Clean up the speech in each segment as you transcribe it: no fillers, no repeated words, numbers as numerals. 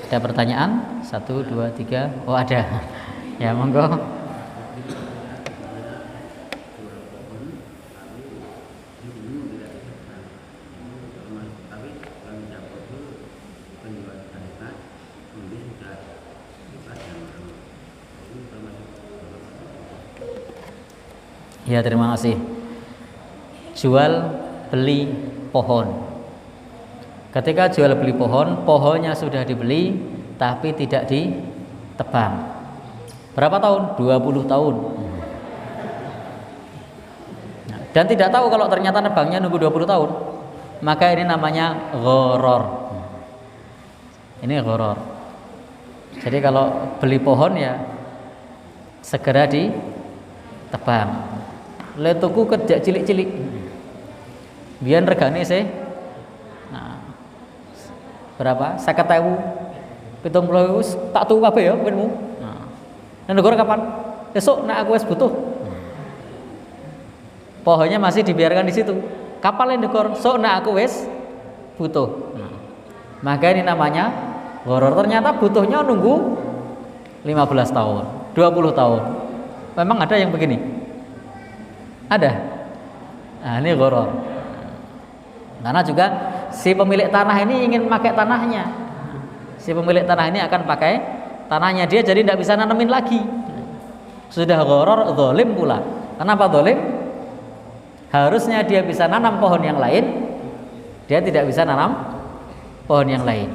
Ada pertanyaan? 1, 2, 3. Oh, ada. Ya, monggo. Ya, terima kasih. Jual beli pohon. Ketika jual beli pohon, pohonnya sudah dibeli tapi tidak ditebang. Berapa tahun? 20 tahun. Dan tidak tahu kalau ternyata nebangnya nunggu 20 tahun. Maka ini namanya gharar. Ini gharar. Jadi kalau beli pohon ya segera ditebang. Le tuku kerja cilik-cilik. Biyen regane sih. Nah, berapa? 50.000. 70.000 tak tuku kabeh ya penmu. Nah, negara kapan? Besok nek aku wis butuh. Pohonnya masih dibiarkan di situ. Kapan negara? Sok nek aku wis butuh. Nah, maka ini namanya gharar. Ternyata butuhnya nunggu 15 tahun, 20 tahun. Memang ada yang begini? Ada. Nah, ini gharar. Karena juga si pemilik tanah ini ingin pakai tanahnya. Si pemilik tanah ini akan pakai tanahnya dia, jadi tidak bisa nanemin lagi. Sudah gharar, zalim pula. Kenapa zalim? Harusnya dia bisa nanam pohon yang lain, dia tidak bisa nanam pohon yang lain.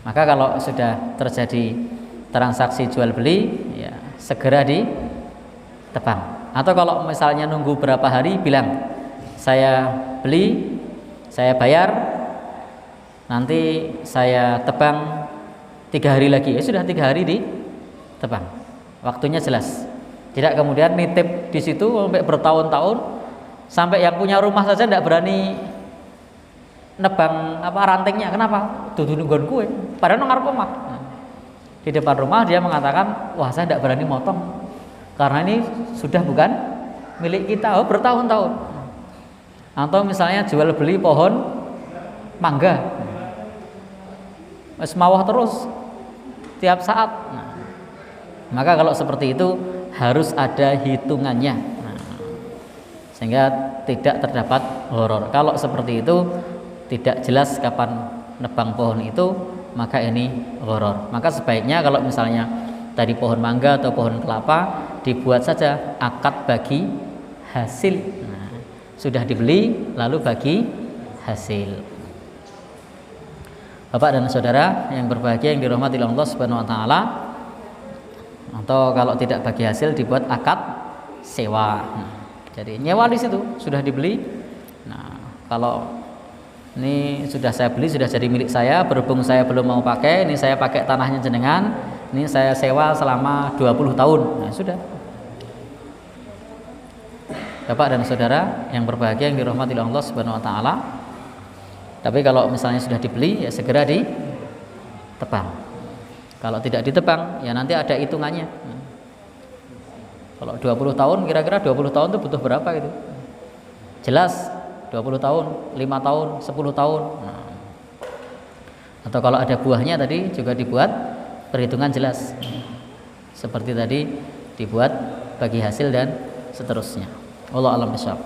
Maka kalau sudah terjadi transaksi jual beli, ya segera ditebang. Atau kalau misalnya nunggu berapa hari, bilang saya beli, saya bayar, nanti saya tebang 3 hari lagi. Ya sudah 3 hari ditebang. Waktunya jelas. Tidak kemudian nitip di situ sampai bertahun-tahun, sampai yang punya rumah saja tidak berani nebang rantingnya. Kenapa? Dudu nungguan kue. Padahal ngarep omah. Di depan rumah dia mengatakan, wah saya tidak berani motong karena ini sudah bukan milik kita. Oh, bertahun-tahun. Atau misalnya jual beli pohon mangga, wis mawah terus tiap saat. Nah, maka kalau seperti itu harus ada hitungannya. Nah, sehingga tidak terdapat gharar. Kalau seperti itu tidak jelas kapan nebang pohon itu, maka ini gharar. Maka sebaiknya kalau misalnya tadi pohon mangga atau pohon kelapa, dibuat saja akad bagi hasil. Nah, sudah dibeli lalu bagi hasil. Bapak dan saudara yang berbahagia yang dirahmati Allah Subhanahu wa taala, atau kalau tidak bagi hasil dibuat akad sewa. Nah, jadi nyewa di situ, sudah dibeli. Nah, kalau ini sudah saya beli, sudah jadi milik saya, berhubung saya belum mau pakai, ini saya pakai tanahnya jenengan, ini saya sewa selama 20 tahun. Nah, sudah. Bapak dan saudara yang berbahagia yang dirahmati Allah Subhanahu wa taala. Tapi kalau misalnya sudah dibeli, ya segera ditebang. Kalau tidak ditebang, ya nanti ada hitungannya. Kalau 20 tahun, kira-kira 20 tahun itu butuh berapa gitu? Jelas 20 tahun, 5 tahun, 10 tahun. Nah, atau kalau ada buahnya tadi juga dibuat perhitungan jelas. Seperti tadi dibuat bagi hasil dan seterusnya. Wallahu a'lam bishawab.